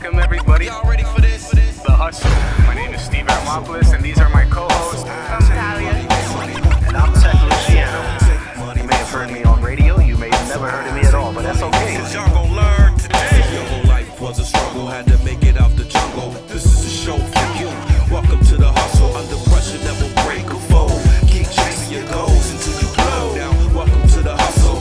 Welcome everybody. Y'all ready for this? The Hustle. My name is Steve Armopoulos, and these are my co-hosts. I'm Talia. And I'm meticulously. You may have heard me on radio, you may have never heard of me at all, but that's okay. Cause y'all gon' learn today. Your whole life was a struggle, had to make it out the jungle. This is a show for you. Welcome to the hustle, under pressure never break a fold. Keep chasing your goals until you blow. Now, welcome to the hustle.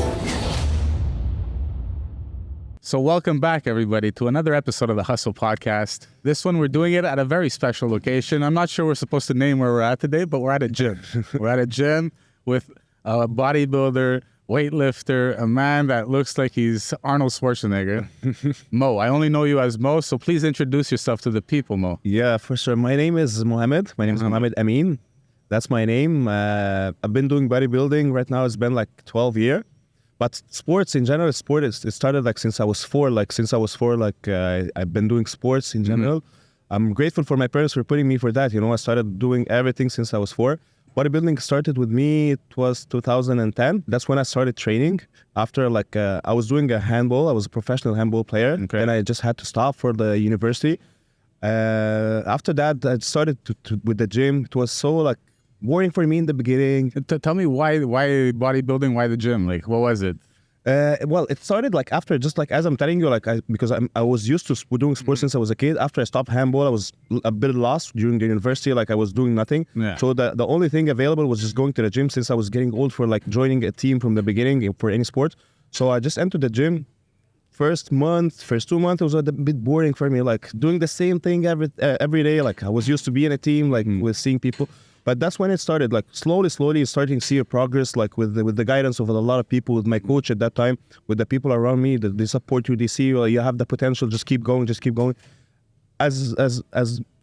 So welcome back, everybody, to another episode of the Hustle Podcast. This one, we're doing it at a very special location. I'm not sure we're supposed to name where we're at today, but we're at a gym. We're at a gym with a bodybuilder, weightlifter, a man that looks like he's Arnold Schwarzenegger. Mo, I only know you as Mo, so please introduce yourself to the people, Mo. Yeah, for sure. My name is Mohammed. My name is Mohammed Amin. That's my name. I've been doing bodybuilding right now. It's been like 12 years. But sports in general, it started like since I was four. I've been doing sports in general. I'm grateful for my parents for putting me for that. You know, I started doing everything since I was four. Bodybuilding started with me, it was 2010. That's when I started training. After I was doing a handball. I was a professional handball player. Okay. And I just had to stop for the university. After that, I started with the gym. It was so boring for me in the beginning. Tell me why bodybuilding, why the gym? Like, what was it? Well, it started after, just as I'm telling you, because I was used to doing sports since I was a kid. After I stopped handball, I was a bit lost during the university. I was doing nothing. Yeah. So the only thing available was just going to the gym, since I was getting old for joining a team from the beginning for any sport. So I just entered the gym. First 2 months, it was a bit boring for me, doing the same thing every day. I was used to be in a team, with seeing people. But that's when it started, slowly starting to see a progress, with the guidance of a lot of people, with my coach at that time, with the people around me, they support you, they see you have the potential, just keep going. As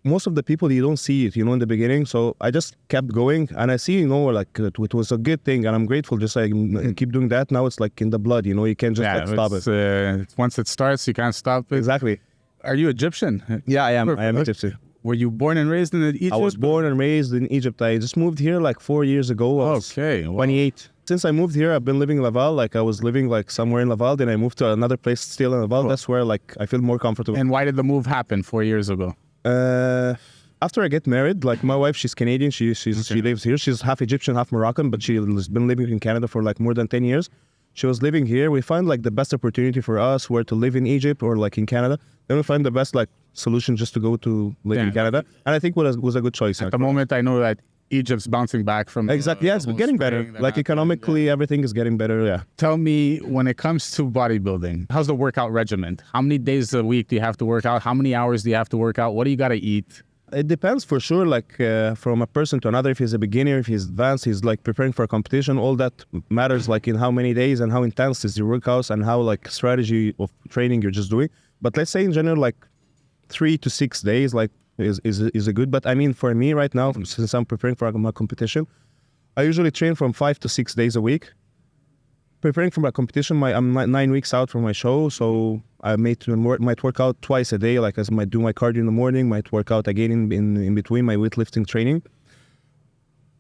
most of the people, you don't see it, in the beginning. So I just kept going, and I see, it was a good thing, and I'm grateful. Just keep doing that. Now it's in the blood, you can't just stop it. Once it starts, you can't stop it. Exactly. Are you Egyptian? Yeah, I am. I am Egyptian. Were you born and raised in Egypt? I was born and raised in Egypt. I just moved here 4 years ago. Okay. 28. Since I moved here, I've been living in Laval. I was living somewhere in Laval. Then I moved to another place still in Laval. Oh. That's where I feel more comfortable. And why did the move happen 4 years ago? After I get married, my wife, she's Canadian. She lives here. She's half Egyptian, half Moroccan, but she's been living in Canada for more than 10 years. She was living here. We find the best opportunity for us were to live in Egypt or in Canada. Then we find the best solution just to go to live in Canada. And I think it was a good choice. At the moment, I know that Egypt's bouncing back from exactly. Yes, it's getting better. Economically, everything is getting better. Yeah. Tell me, when it comes to bodybuilding, how's the workout regimen? How many days a week do you have to work out? How many hours do you have to work out? What do you got to eat? It depends for sure, from a person to another. If he's a beginner, if he's advanced, he's preparing for a competition, all that matters, in how many days and how intense is your workouts and how strategy of training you're just doing. But let's say in general, 3 to 6 days, is a good. But I mean, for me right now, since I'm preparing for my competition, I usually train from 5 to 6 days a week. Preparing for my competition, I'm 9 weeks out from my show, so I might work out twice a day. I might do my cardio in the morning, might work out again in between my weightlifting training.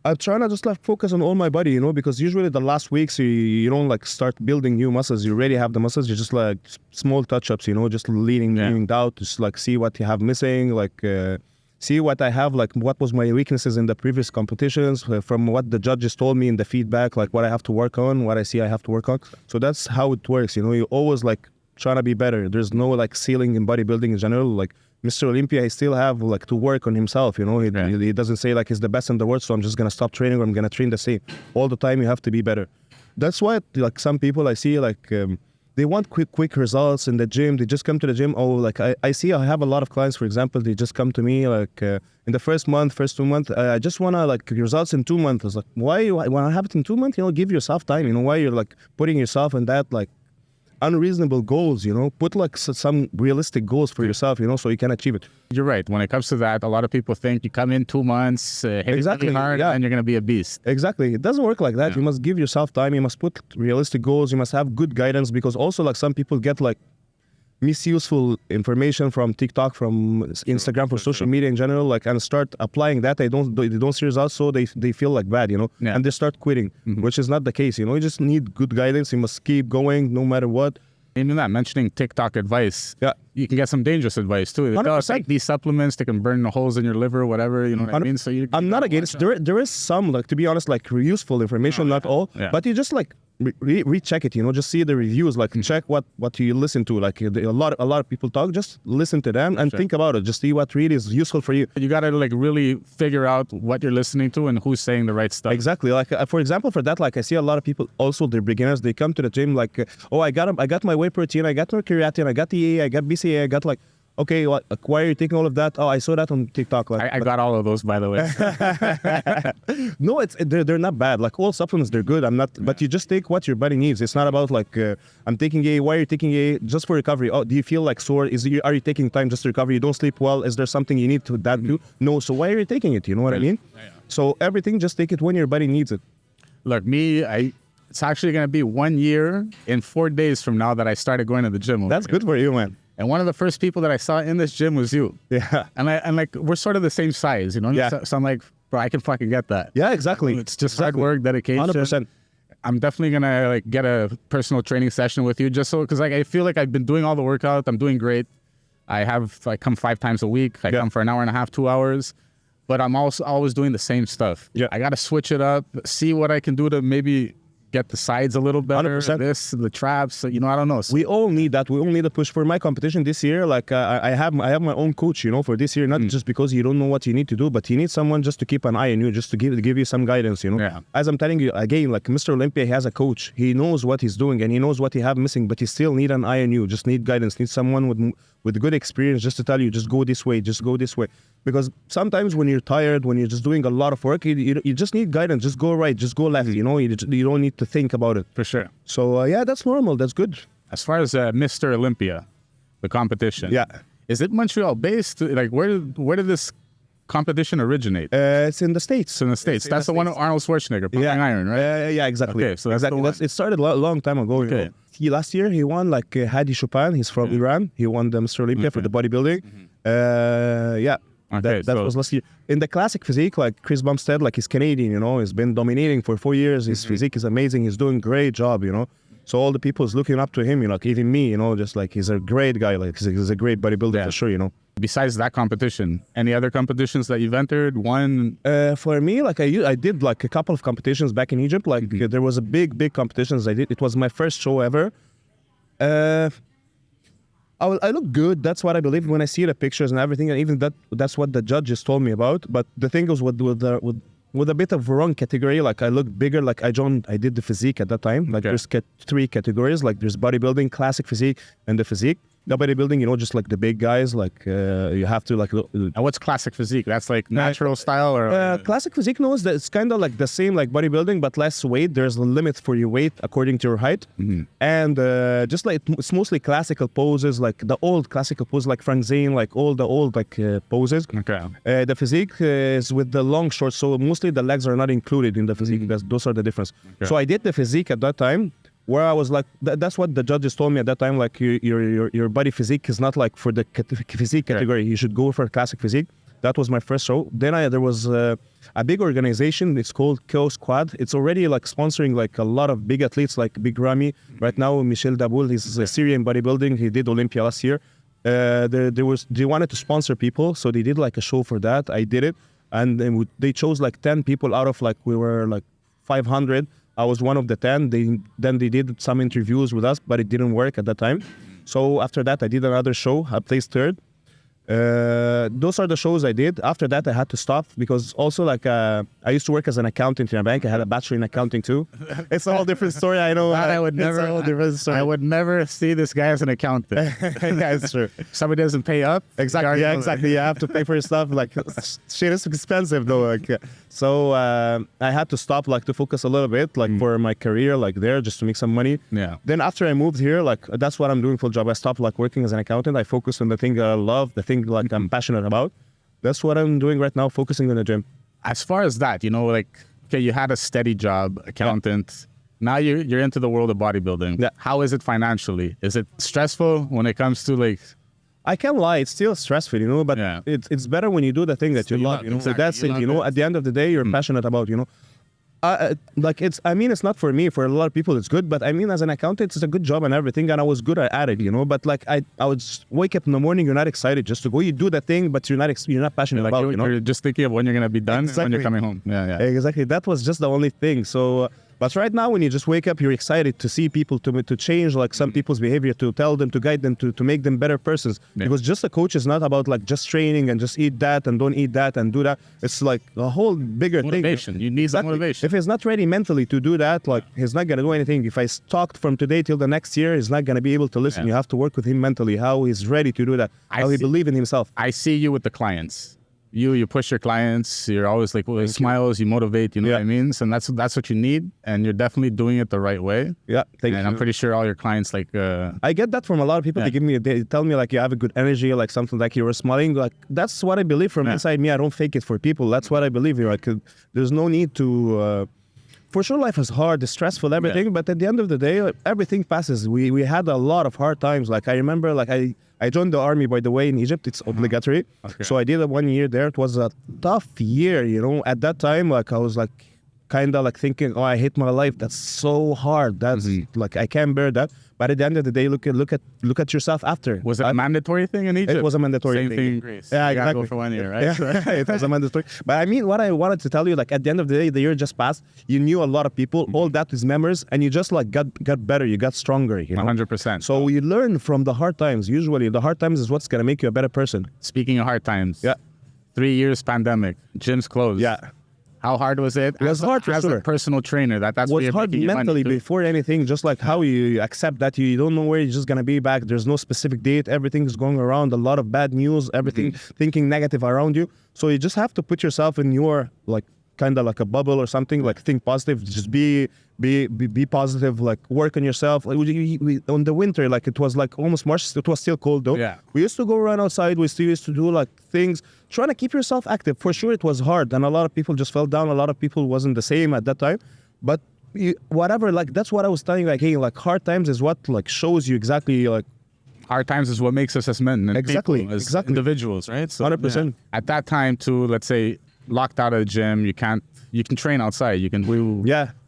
I try to just focus on all my body, because usually the last weeks you don't start building new muscles. You already have the muscles. You just small touch-ups, just leaning out, just see what you have missing, see what I have, what was my weaknesses in the previous competitions, from what the judges told me in the feedback, what I have to work on, what I see I have to work on. So that's how it works, you always trying to be better. There's no ceiling in bodybuilding in general. Mr. Olympia, he still have to work on himself, He doesn't say he's the best in the world, so I'm just gonna stop training or I'm gonna train the same. All the time you have to be better. That's why some people I see they want quick results in the gym. They just come to the gym. I see I have a lot of clients, for example, they just come to me in the first 2 months, I just want to results in 2 months. I was why when I have it in 2 months, give yourself time, why you're putting yourself in that unreasonable goals, put some realistic goals for yourself, so you can achieve it. You're right. When it comes to that, a lot of people think you come in 2 months, hit exactly really hard, and you're going to be a beast. Exactly. It doesn't work like that. Yeah. You must give yourself time. You must put realistic goals. You must have good guidance, because also some people get misuseful information from TikTok, from Instagram, from social media in general, and start applying that. They don't see results, so they feel bad, yeah. And they start quitting, which is not the case. You just need good guidance. You must keep going no matter what. Even that, mentioning TikTok advice. Yeah. you can get some dangerous advice too. They tell us, 100%. take these supplements, they can burn the holes in your liver, whatever, you know what I mean? So I'm not against. There is some, like, to be honest, like useful information, not all, but you just like recheck it. You know, just see the reviews, like check what you listen to. Like a lot of people talk. Just listen to them and think about it. Just see what really is useful for you. You gotta like really figure out what you're listening to and who's saying the right stuff. Exactly. Like for example, for that, like I see a lot of people also, they're beginners. They come to the gym like, oh, I got my whey protein, I got my creatine, I got EA, I got BCA, I got like. Okay, why are you taking all of that? Oh, I saw that on TikTok. Like, I got all of those, by the way. No, they're not bad. Like all supplements, they're good. I'm not, but you just take what your body needs. It's not about like I'm taking A. Why are you taking A? Just for recovery. Oh, do you feel like sore? Are you taking time just to recover? You don't sleep well. Is there something you need to that do? No. So why are you taking it? You know what I mean? Yeah. So everything, just take it when your body needs it. Look, it's actually gonna be 1 year in 4 days from now that I started going to the gym. That's good for you, man. And one of the first people that I saw in this gym was you. Yeah. And like we're sort of the same size, you know? Yeah. So I'm like, bro, I can fucking get that. Yeah, exactly. It's just hard work, dedication. 100%. I'm definitely gonna like get a personal training session with you, just so, because like I feel like I've been doing all the workout. I'm doing great. I come 5 times a week. I come for an hour and a half, 2 hours. But I'm also always doing the same stuff. Yeah. I gotta switch it up, see what I can do to maybe get the sides a little better, 100%. the traps, you know, I don't know. We all need that. We all need a push for my competition this year. Like I have my own coach, you know, for this year, not just because you don't know what you need to do, but you need someone just to keep an eye on you, just to give you some guidance, you know. Yeah. As I'm telling you, again, like Mr. Olympia, he has a coach. He knows what he's doing and he knows what he have missing, but he still need an eye on you, just need guidance, need someone with good experience just to tell you, just go this way, just go this way. Because sometimes when you're tired, when you're just doing a lot of work, you just need guidance. Just go right, just go left. You know, you don't need to think about it. For sure. So yeah, that's normal. That's good. As far as Mr. Olympia, the competition. Yeah. Is it Montreal based? Like where did this competition originate? It's in the States. It's in the States. That's the one of Arnold Schwarzenegger, Pumping Iron, right? Yeah, exactly. Okay, so that's exactly. the one. It started a long time ago. Okay. You know? Last year he won like Hadi Chopin. He's from Iran. He won the Mr. Olympia for the bodybuilding. Yeah. Okay, that was last year. In the classic physique, like Chris Bumstead, like he's Canadian, you know, he's been dominating for 4 years. His physique is amazing. He's doing a great job, you know. So all the people is looking up to him, you know, like even me, you know, just like he's a great guy. Like he's a great bodybuilder for sure, you know. Besides that competition, any other competitions that you've entered? One? For me, like I did like a couple of competitions back in Egypt. Like there was a big competitions I did. It was my first show ever. I look good. That's what I believe when I see the pictures and everything. And even that's what the judges told me about. But the thing was with a bit of wrong category. Like I look bigger. Like I did the physique at that time. Like there's 3 categories. Like there's bodybuilding, classic physique, and the physique. The bodybuilding, you know, just like the big guys, like you have to like. And what's classic physique? That's like natural style, or classic physique? No, it's kind of like the same like bodybuilding, but less weight. There's a limit for your weight according to your height, and just like it's mostly classical poses, like the old classical poses, like Frank Zane, like all the old like poses. Okay. The physique is with the long shorts, so mostly the legs are not included in the physique. Those are the difference. Okay. So I did the physique at that time. Where I was like, that's what the judges told me at that time. Like your body physique is not like for the physique category. You should go for classic physique. That was my first show. Then there was a big organization. It's called Chaos Squad. It's already like sponsoring like a lot of big athletes like Big Ramy. Right now, Michel Daboul, he's a Syrian bodybuilding. He did Olympia last year. They wanted to sponsor people, so they did like a show for that. I did it, and then they chose like 10 people out of like we were like 500. I was one of the 10. They did some interviews with us, but it didn't work at that time. So after that, I did another show. I placed 3rd. Those are the shows I did. After that, I had to stop because also like I used to work as an accountant in a bank. I had a bachelor in accounting too. It's a whole different story. I know. I would never. It's a whole different story. I would never see this guy as an accountant. Yeah, it's true. Somebody doesn't pay up. Exactly. Yeah, exactly. You have to pay for your stuff. Like shit is expensive though. Like, so I had to stop like to focus a little bit like for my career like there just to make some money. Yeah. Then after I moved here, like that's what I'm doing full job. I stopped like working as an accountant. I focus on the thing that I love, the thing like I'm passionate about. That's what I'm doing right now, focusing on the gym. As far as that, you know, like okay, you had a steady job, accountant. Yeah. Now you're into the world of bodybuilding. Yeah. How is it financially? Is it stressful when it comes to like? I can't lie, it's still stressful, you know, but it's better when you do the thing that you love, you know. Exactly. So that's it, you know. At the end of the day, you're passionate about, you know. Like I mean, it's not for me. For a lot of people, it's good. But I mean, as an accountant, it's a good job and everything, and I was good at it, you know. But like I would just wake up in the morning, you're not excited just to go. You do the thing, but you're not passionate Like about it, you know. you're just thinking of when you're gonna be done and when you're coming home. Yeah. Exactly. That was just the only thing. So, but right now, when you just wake up, you're excited to see people to change like some people's behavior, to tell them, to guide them, to make them better persons. Yeah. Because just a coach is not about like just training and just eat that and don't eat that and do that. It's like a whole bigger Motivation. thing. You need that Exactly. motivation. If he's not ready mentally to do that, like he's not gonna do anything. If I talked from today till the next year, he's not gonna be able to listen. Yeah. You have to work with him mentally, how he's ready to do that, how he believes in himself. I see you with the clients. You push your clients. You're always like smiles. You motivate. You know what I mean. So that's what you need, and you're definitely doing it the right way. Yeah, thank you. And I'm pretty sure all your clients like. I get that from a lot of people. They tell me like you have a good energy, like something like you were smiling. Like that's what I believe from inside me. I don't fake it for people. That's what I believe. You're like, there's no need to. For sure, life is hard, it's stressful, everything. But at the end of the day, like, everything passes. We had a lot of hard times. Like I remember, like I joined the army, by the way, in Egypt. It's obligatory. Okay. So I did a 1 year there. It was a tough year, you know. At that time, like I was like kind of like thinking, oh, I hate my life. That's so hard. That's like I can't bear that. But at the end of the day, look at yourself after. Was it a mandatory thing in Egypt? It was a mandatory Same thing. thing in Greece. Yeah, You gotta exactly. go for 1 year, right? Yeah, it was a mandatory. But I mean, what I wanted to tell you, like at the end of the day, the year just passed. You knew a lot of people. All that is memories, and you just like got better. You got stronger. You know? 100%. So you learn from the hard times. Usually, the hard times is what's gonna make you a better person. Speaking of hard times. Yeah. 3 years pandemic. Gyms closed. Yeah. How hard was it? It was hard for as sure. a personal trainer, that's It where was you're hard making your money mentally too. before anything, just like how you accept that you don't know where you're just gonna be back. There's no specific date. Everything's going around, a lot of bad news, everything thinking negative around you. So you just have to put yourself in your like kind of like a bubble or something, like think positive, just be positive, like work on yourself. Like on the winter, like it was like almost March, it was still cold though. Yeah. We used to go run outside, we still used to do like things, trying to keep yourself active. For sure it was hard, and a lot of people just fell down. A lot of people wasn't the same at that time. But whatever, like that's what I was telling you, like, hey, like hard times is what like shows you exactly like Hard times is what makes us as men and Exactly, people, as exactly. individuals, right? So 100%. at that time too, let's say locked out of the gym, you can train outside.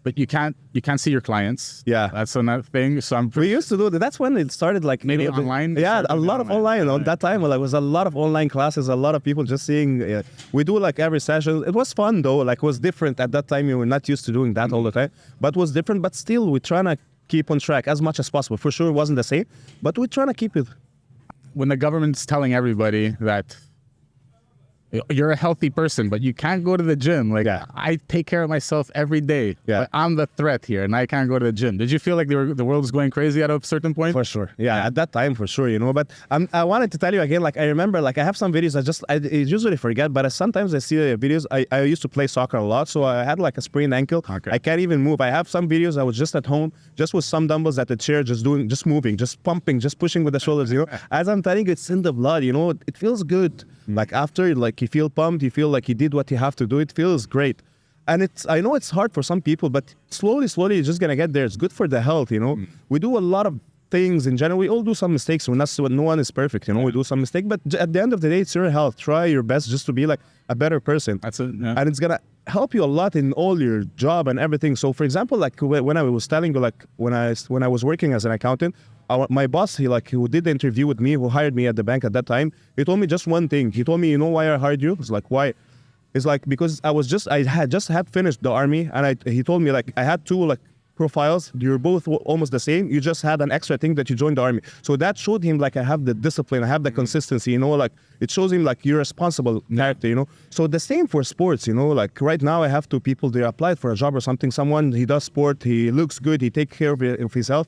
But you can't see your clients. Yeah. That's another thing. So we used to do that. That's when it started, like Maybe you know, online? Yeah, a Started lot of online. online. On that time, like, it was a lot of online classes. A lot of people just seeing. We do like every session. It was fun though. Like it was different at that time. You were not used to doing that all the time, but it was different. But still, we're trying to keep on track as much as possible. For sure, it wasn't the same, but we're trying to keep it. When the government's telling everybody that you're a healthy person, but you can't go to the gym. Like, Yeah. I take care of myself every day. Yeah. But I'm the threat here, and I can't go to the gym. Did you feel like the world was going crazy at a certain point? For sure. Yeah, at that time, for sure, you know. But I wanted to tell you again, like, I remember, like, I have some videos I usually forget, but sometimes I see the videos. I used to play soccer a lot, so I had, like, a sprained ankle. Okay. I can't even move. I have some videos. I was just at home, just with some dumbbells at the chair, just moving, just pumping, just pushing with the shoulders, you know. As I'm telling you, it's in the blood, you know. It feels good. Like, after, like, you feel pumped, you feel like you did what you have to do. It feels great. And I know it's hard for some people, but slowly, you're just going to get there. It's good for the health, you know. We do a lot of things in general. We all do some mistakes. No one is perfect, you know. We do some mistakes, but at the end of the day, it's your health. Try your best just to be like a better person. That's it. Yeah. And it's going to help you a lot in all your job and everything. So, for example, like when I was telling you, like when I was working as an accountant, my boss, who did the interview with me, who hired me at the bank at that time, he told me just one thing. He told me, you know why I hired you? It's like, why? It's like, because I had just finished the army, and he told me, like, I had two, like, profiles. You're both almost the same. You just had an extra thing that you joined the army. So that showed him, like, I have the discipline, I have the consistency, you know, like, it shows him, like, you're a responsible character, you know. So the same for sports, you know, like, right now I have two people, they applied for a job or something. Someone, he does sport, he looks good, he takes care of his health.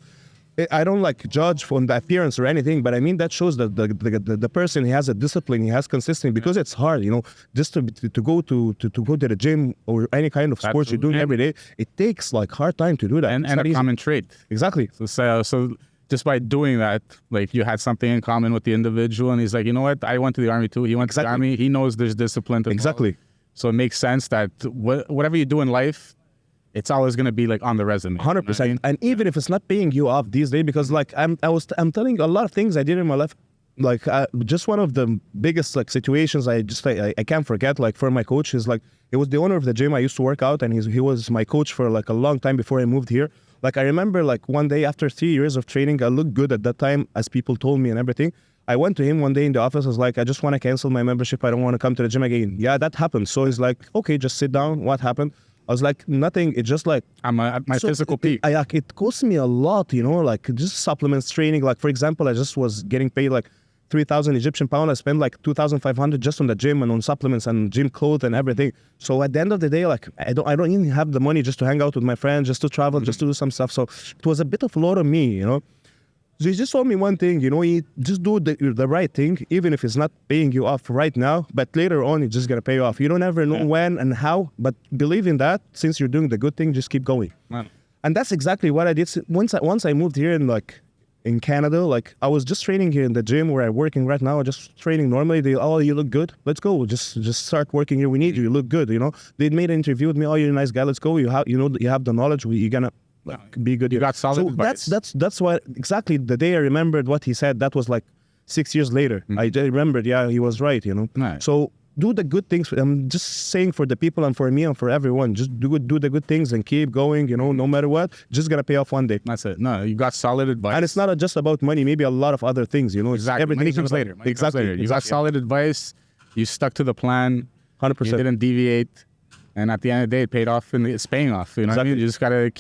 I don't like judge from the appearance or anything, but I mean that shows that the person, he has a discipline, he has consistency, because it's hard, you know, just to go to the gym or any kind of sports you're doing every day. It takes like hard time to do that, and a common trait. Exactly. So just by doing that, like, you had something in common with the individual, and he's like, you know what? I went to the army too. He went to the army. He knows there's discipline. Involved. Exactly. So it makes sense that whatever you do in life, it's always going to be like on the resume. 100%. And even if it's not paying you off these days, because like I'm telling you a lot of things I did in my life, like just one of the biggest like situations I can't forget. Like for my coach, is like he was the owner of the gym I used to work out, and he was my coach for like a long time before I moved here. Like I remember like one day after 3 years of training, I looked good at that time as people told me and everything. I went to him one day in the office. I was like, I just want to cancel my membership. I don't want to come to the gym again. Yeah, that happened. So he's like, okay, just sit down. What happened? I was like, nothing. It's just like I'm at my physical peak. It cost me a lot, you know, like just supplements, training. Like for example, I just was getting paid like 3,000 Egyptian pound. I spent like 2,500 just on the gym and on supplements and gym clothes and everything. So at the end of the day, like I don't even have the money just to hang out with my friends, just to travel, just to do some stuff. So it was a bit of a load on me, you know. So he just told me one thing, you know, you just do the right thing, even if it's not paying you off right now, but later on, it's just going to pay you off. You don't ever know when and how, but believe in that. Since you're doing the good thing, just keep going. Man. And that's exactly what I did. Once I moved here in Canada, like I was just training here in the gym where I'm working right now, just training normally. You look good. Let's go. Just start working here. We need you. You look good, you know. They made an interview with me. Oh, you're a nice guy. Let's go. You have the knowledge. You're going to be good. You got solid advice. That's why exactly the day I remembered what he said. That was like 6 years later. I remembered. Yeah, he was right. You know. Nice. So do the good things. I'm just saying for the people and for me and for everyone. Just do the good things and keep going. You know, no matter what, just gonna pay off one day. That's it. No, you got solid advice. And it's not just about money. Maybe a lot of other things. You know, exactly. Money comes later. You got solid advice. You stuck to the plan. 100%. You didn't deviate. And at the end of the day, it paid off, and it's paying off. You know what I mean? You just gotta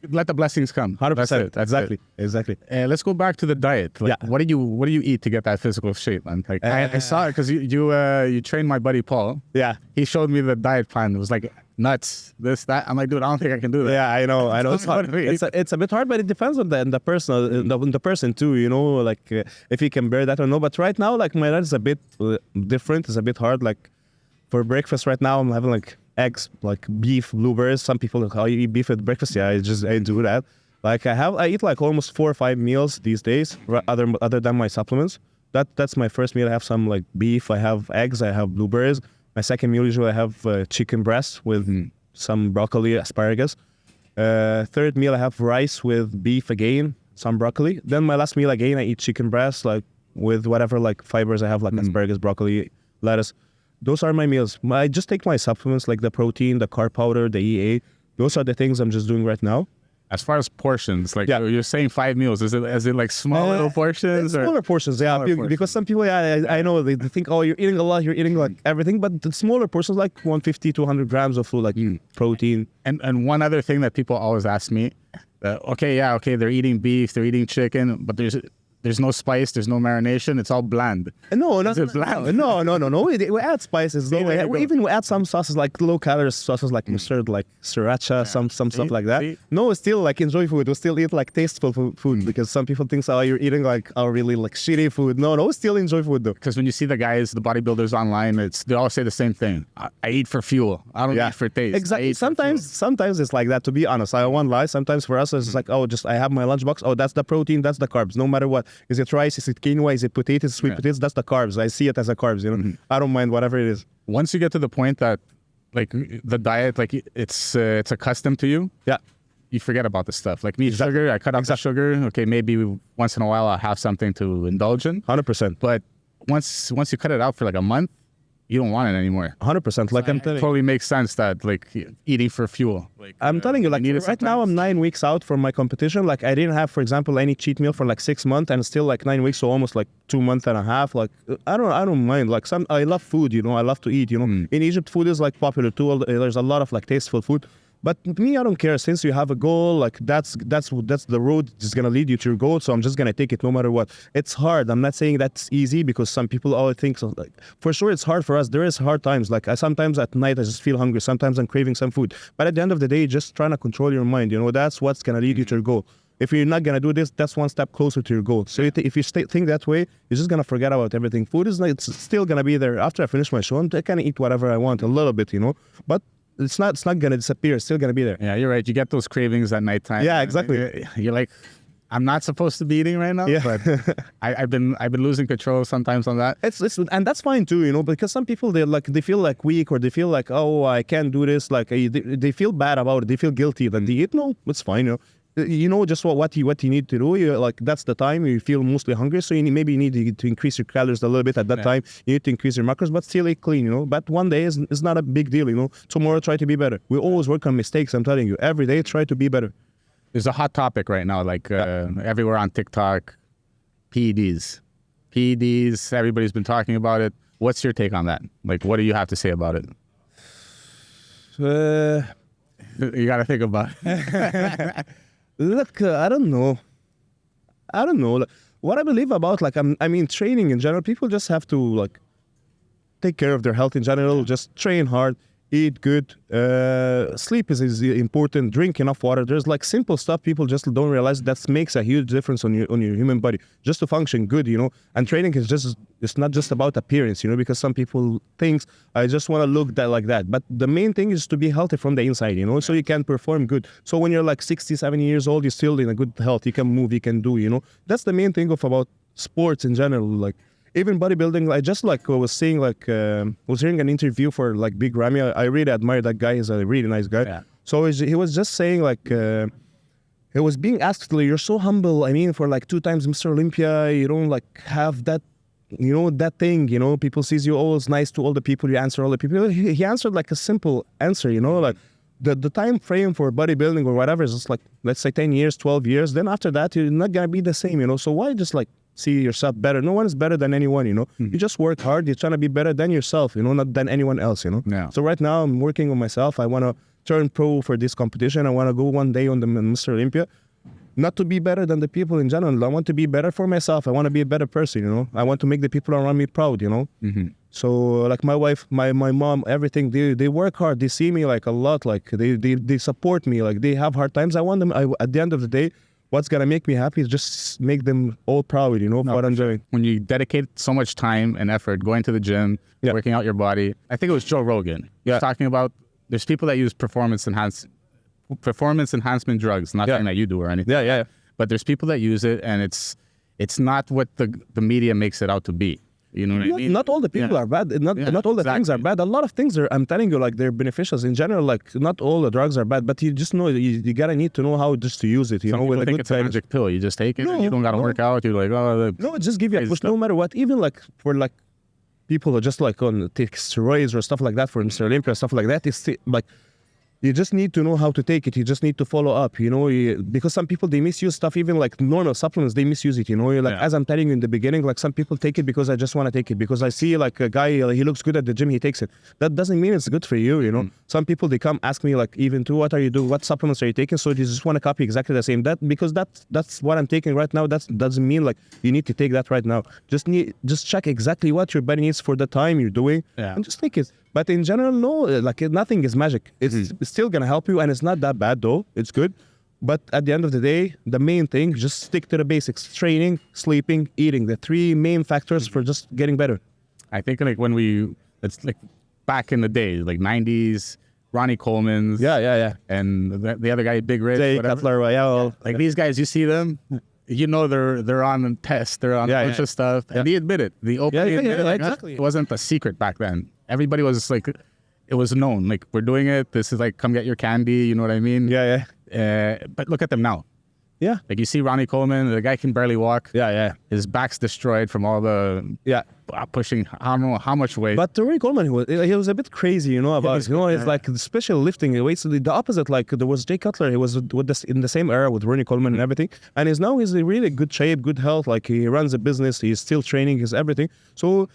let the blessings come. 100%. That's exactly. Let's go back to the diet. Like, what do you eat to get that physical shape, man? Like, I saw it because you trained my buddy Paul. Yeah. He showed me the diet plan. It was like nuts, this, that. I'm like, dude, I don't think I can do that. Yeah, I know. It's hard. It's a bit hard, but it depends on the person, the person too. You know, like if he can bear that or no. But right now, like my diet is a bit different. It's a bit hard. Like for breakfast right now, I'm having like eggs, like beef, blueberries. Some people like, oh, you eat beef at breakfast? Yeah, I do that. Like I eat like almost 4 or 5 meals these days, other than my supplements. That's my first meal. I have some like beef, I have eggs, I have blueberries. My second meal usually I have chicken breast with some broccoli, asparagus. Third meal I have rice with beef again, some broccoli. Then my last meal again I eat chicken breast like with whatever like fibers I have, like asparagus, broccoli, lettuce. Those are my meals. I just take my supplements like the protein, the carb powder, the EA. Those are the things I'm just doing right now. As far as portions, like you're saying 5 meals, is it like small little portions? Smaller portions, yeah. Because some people, I know they think, oh, you're eating a lot, you're eating like everything, but the smaller portions, like 150, 200 grams of food, like protein. And one other thing that people always ask me, they're eating beef, they're eating chicken, but there's no spice, there's no marination, it's all bland. No, Is it bland? No. We add spices. We add some sauces like low-calorie sauces like mustard, like sriracha, some stuff like that. See? No, we still like enjoy food. We still eat like tasteful food because some people think, oh, you're eating like really like shitty food. No, we still enjoy food though. Because when you see the guys, the bodybuilders online, they all say the same thing. I eat for fuel. I don't eat for taste. Exactly. Sometimes it's like that. To be honest, I won't lie. Sometimes for us it's like, I have my lunchbox. Oh, that's the protein, that's the carbs. No matter what. Is it rice? Is it quinoa? Is it potatoes? Sweet potatoes? That's the carbs. I see it as a carbs. You know, I don't mind whatever it is. Once you get to the point that, like the diet, like it's accustomed to you. Yeah. You forget about the stuff. Like me, sugar. I cut out the sugar. Okay, maybe once in a while I'll have something to indulge in. 100%. But once you cut it out for like a month, you don't want it anymore. 100%. Like I'm telling you. Totally makes sense that like eating for fuel. Like, I'm telling you, like right now I'm 9 weeks out from my competition. Like I didn't have, for example, any cheat meal for like 6 months, and still like 9 weeks, so almost like 2 months and a half. Like I don't mind. Like I love food. You know, I love to eat. You know, in Egypt, food is like popular too. There's a lot of like tasteful food. But me, I don't care. Since you have a goal, like that's the road that's gonna lead you to your goal. So I'm just gonna take it no matter what. It's hard. I'm not saying that's easy because some people always think so. Like for sure, it's hard for us. There is hard times. Like sometimes at night I just feel hungry. Sometimes I'm craving some food. But at the end of the day, just trying to control your mind. You know, that's what's gonna lead you to your goal. If you're not gonna do this, that's one step closer to your goal. So if you think that way, you're just gonna forget about everything. Food is like it's still gonna be there. After I finish my show, I can eat whatever I want a little bit. You know, but it's not gonna disappear. It's still gonna be there. Yeah, you're right. You get those cravings at nighttime. Yeah, exactly. You're like, I'm not supposed to be eating right now. Yeah. But I've been losing control sometimes on that. And that's fine too, you know, because some people they feel like weak, or they feel like, oh, I can't do this. Like they feel bad about it. They feel guilty that they eat. No, it's fine. You know, you know just what you need to do. You like that's the time you feel mostly hungry, so maybe you need to increase your calories a little bit at that time. You need to increase your macros, but still eat clean, you know. But one day is not a big deal, you know. Tomorrow try to be better. We always work on mistakes. I'm telling you, every day try to be better. There's a hot topic right now, like everywhere on TikTok, PEDs. Everybody's been talking about it. What's your take on that? Like, what do you have to say about it? You got to think about it. Look, I don't know. Like, what I believe about, like, I mean, training in general, people just have to, like, take care of their health in general. Just train hard, eat good, sleep is important, drink enough water. There's like simple stuff people just don't realize that makes a huge difference on your human body, just to function good, you know. And training is just, it's not just about appearance, you know, because some people think I just want to look like that. But the main thing is to be healthy from the inside, you know, so you can perform good. So when you're like 60, 70 years old, you're still in a good health. You can move, you can do, you know. That's the main thing about sports in general, like. Even bodybuilding, I just like was saying, like was hearing an interview for like Big Ramy. I really admire that guy. He's a really nice guy. Yeah. So he was just saying like he was being asked, like, you're so humble. I mean, for like 2 times Mr. Olympia, you don't like have that, you know, that thing. You know, people sees you always nice to all the people. You answer all the people. He answered like a simple answer. You know, like the time frame for bodybuilding or whatever is just like, let's say 10 years, 12 years. Then after that, you're not gonna be the same. You know, so why just like see yourself better? No one is better than anyone, you know. You just work hard. You're trying to be better than yourself, you know, not than anyone else, you know. Yeah. So right now I'm working on myself. I want to turn pro for this competition. I want to go one day on the Mr. Olympia, not to be better than the people in general. I want to be better for myself. I want to be a better person, you know. I want to make the people around me proud, you know. So like my wife, my mom, everything, they work hard. They see me like a lot. Like they support me. Like they have hard times. I want them, at the end of the day, what's going to make me happy is just make them all proud, you know, for what I'm doing. When you dedicate so much time and effort going to the gym, working out your body, I think it was Joe Rogan. He was talking about there's people that use performance enhancement drugs, not saying that you do or anything. Yeah. But there's people that use it, and it's not what the media makes it out to be. You know what I mean? Not all the people are bad. Not all the things are bad. A lot of things are, I'm telling you, like they're beneficial in general. Like not all the drugs are bad, but you just know you gotta need to know how just to use it. You Some know, people with think a good it's a magic pill. You just take it. You don't gotta work out. You're like, no, it just give you a push. No matter what. Even like for like people who just like on take steroids or stuff like that for Mr. Olympia, stuff like that. It's like. You just need to know how to take it. You just need to follow up, you know, because some people, they misuse stuff, even like normal supplements, they misuse it, you know. Like, as I'm telling you in the beginning, like some people take it because I just want to take it. Because I see like a guy, he looks good at the gym, he takes it. That doesn't mean it's good for you, you know. Some people, they come ask me like, even too, what are you doing? What supplements are you taking? So you just want to copy exactly the same. Because that's what I'm taking right now. That doesn't mean like you need to take that right now. Just check exactly what your body needs for the time you're doing and just take it. But in general, no, like nothing is magic. It's still going to help you, and it's not that bad though. It's good. But at the end of the day, the main thing, just stick to the basics. Training, sleeping, eating. The 3 main factors for just getting better. I think like it's like back in the day, like 90s, Ronnie Coleman's. Yeah. And the other guy, Big Rich. Jay Cutler, like these guys, you see them, you know they're on a test, they're on a bunch of stuff. And he admitted, the openly admitted, like, exactly. It wasn't a secret back then. Everybody was like, it was known. Like, we're doing it. This is like, come get your candy. You know what I mean? Yeah. But look at them now. Yeah. Like you see Ronnie Coleman, the guy can barely walk. Yeah. His back's destroyed from all the pushing, I don't know how much weight. But Ronnie Coleman, he was a bit crazy, you know, about it. You know, it's like the special lifting weights. The opposite, like there was Jay Cutler. He was in the same era with Ronnie Coleman and everything. And he's in really good shape, good health. Like he runs a business. He's still training. He's everything. So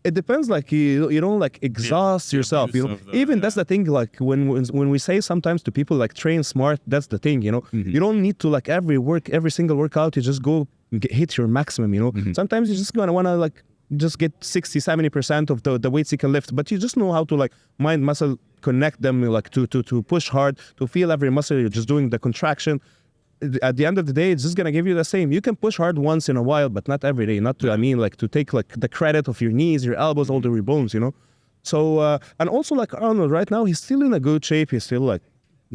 it depends, like you don't like exhaust yourself, you know. Even that's the thing, like when we say sometimes to people like train smart, that's the thing, you know. You don't need to like every single workout, you just go hit your maximum, you know. Sometimes you just gonna wanna like just get 60-70% of the weights you can lift, but you just know how to like mind muscle connect them, like to push hard, to feel every muscle. You're just doing the contraction. At the end of the day, it's just gonna give you the same. You can push hard once in a while, but not every day. Not to, I mean, like to take like the credit of your knees, your elbows, all your bones, you know. So and also like Arnold right now, he's still in a good shape. He's still like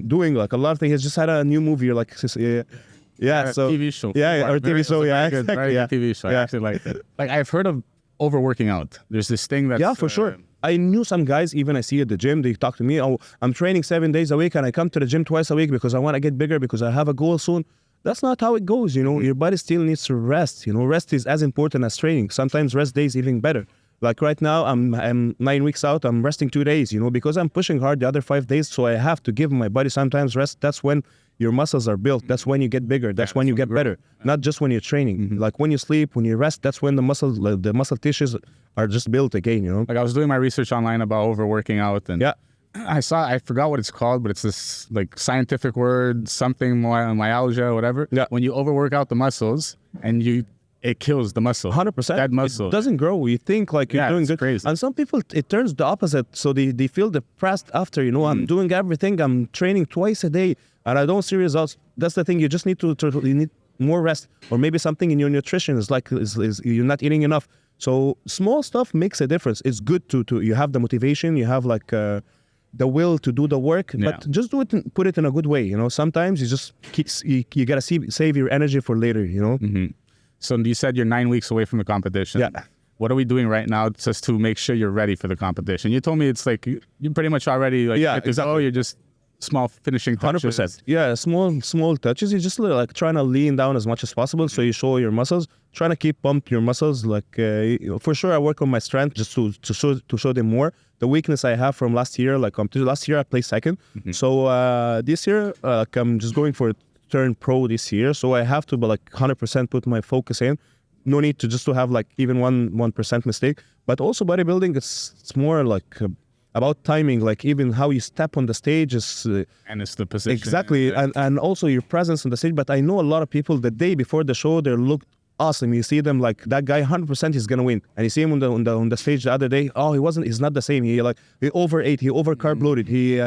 doing like a lot of things. He's just had a new movie, like so TV show. Yeah, or TV show. Yeah, good, exactly. very good TV show. I actually like it. Like I've heard of overworking out. There's this thing that's Yeah, for sure. I knew some guys, even I see at the gym, they talk to me, oh, I'm training 7 days a week and I come to the gym twice a week because I want to get bigger, because I have a goal soon. That's not how it goes, you know. Your body still needs to rest, you know. Rest is as important as training. Sometimes rest days even better. Like right now, I'm 9 weeks out, I'm resting 2 days, you know, because I'm pushing hard the other 5 days, so I have to give my body sometimes rest. That's when your muscles are built. That's when you get bigger. That's when you get better. Not just when you're training. Like when you sleep, when you rest, that's when the muscle tissues are just built again, you know. Like I was doing my research online about overworking out, and Yeah. I forgot what it's called, but it's this like scientific word, something myalgia or whatever. Yeah. When you overwork out the muscles and it kills the muscle. 100%. That muscle. It doesn't grow. You think like you're doing it's good. crazy. And some people, it turns the opposite. So they feel depressed after, you know, I'm doing everything. I'm training twice a day and I don't see results. That's the thing. You just need you need more rest, or maybe something in your nutrition is you're not eating enough. So small stuff makes a difference. It's good to you have the motivation, you have like the will to do the work, but just do it and put it in a good way. You know, sometimes you just you gotta save your energy for later. You know. So you said you're 9 weeks away from the competition. Yeah. What are we doing right now just to make sure you're ready for the competition? You told me it's like you're pretty much already like exactly. Oh, you're just small finishing touches. 100%. Yeah, small touches. You just like trying to lean down as much as possible so you show your muscles. Trying to keep pump your muscles. Like for sure, I work on my strength just to show them more. The weakness I have from last year, like last year I placed second. So this year, I'm just going for turn pro this year. So I have to be like 100% put my focus in. No need to have like even 1% mistake. But also bodybuilding, it's more like about timing, like even how you step on the stage is and it's the position exactly, and also your presence on the stage. But I know a lot of people the day before the show they look awesome. You see them like that guy 100% is gonna win, and you see him on the stage the other day. Oh, he's not the same. He overate, he over carb loaded, he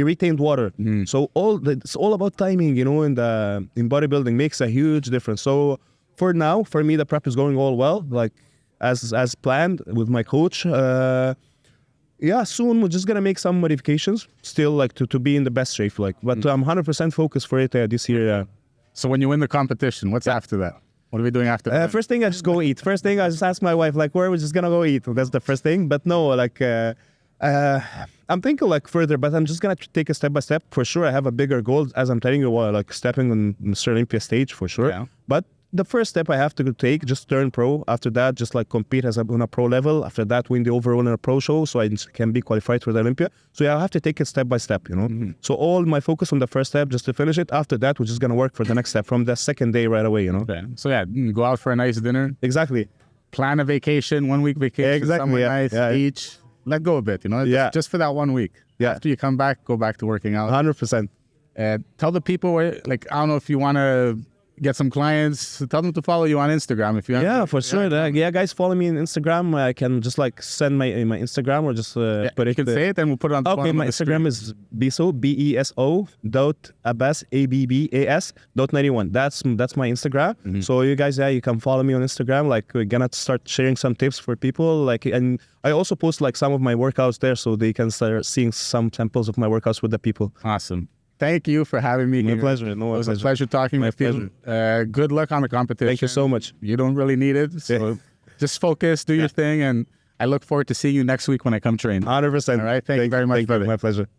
retained water. So it's all about timing, you know. In bodybuilding makes a huge difference. So for now, for me, the prep is going all well, like as planned with my coach. Yeah, soon we're just gonna make some modifications, still like to be in the best shape, like. But I'm 100% focused for it this year. So when you win the competition, what's after that? What are we doing after that? First thing, I just go eat. First thing, I just ask my wife, like, where are we just gonna go eat? That's the first thing. But no, like, I'm thinking like further, but I'm just gonna take it step by step. For sure, I have a bigger goal, as I'm telling you, like stepping on Mr. Olympia stage for sure. Yeah. But the first step I have to take, just turn pro. After that, just like compete on a pro level. After that, win the overall in a pro show, so I can be qualified for the Olympia. So yeah, I have to take it step by step, you know. So all my focus on the first step, just to finish it. After that, we're just gonna work for the next step from the second day right away, you know. Okay. So yeah, go out for a nice dinner. Exactly. Plan a vacation, 1 week vacation. Exactly. Somewhere nice, beach. Let go a bit, you know. Just for that 1 week. Yeah. After you come back, go back to working out. 100%. Tell the people where, like, I don't know if you want to get some clients, tell them to follow you on Instagram if you have. Yeah, for sure. Yeah, guys, follow me on Instagram. I can just like send my Instagram or just put it. You can say it and we'll put it on the Okay, my Instagram is beso, BESO.Abbas, ABBAS.91. That's my Instagram. So you guys, you can follow me on Instagram. Like we're gonna start sharing some tips for people. Like, and I also post like some of my workouts there, so they can start seeing some samples of my workouts with the people. Awesome. Thank you for having me here. My pleasure. No, it was a pleasure talking with you. Good luck on the competition. Thank you so much. You don't really need it, so just focus, do your thing, and I look forward to seeing you next week when I come train. 100%. All right, thank you very much, brother. My pleasure.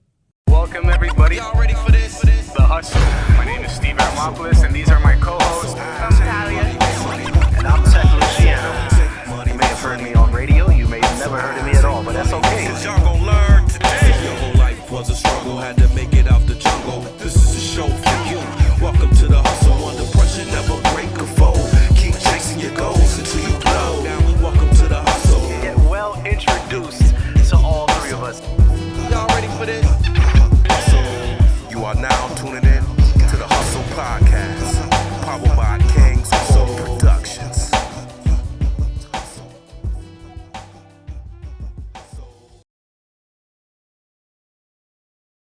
Welcome everybody. Y'all ready for this? The Hustle. My name is Steve Abas, and these are my co-hosts. And I'm Tech Luciano. You may have heard me on radio. You may have never heard of me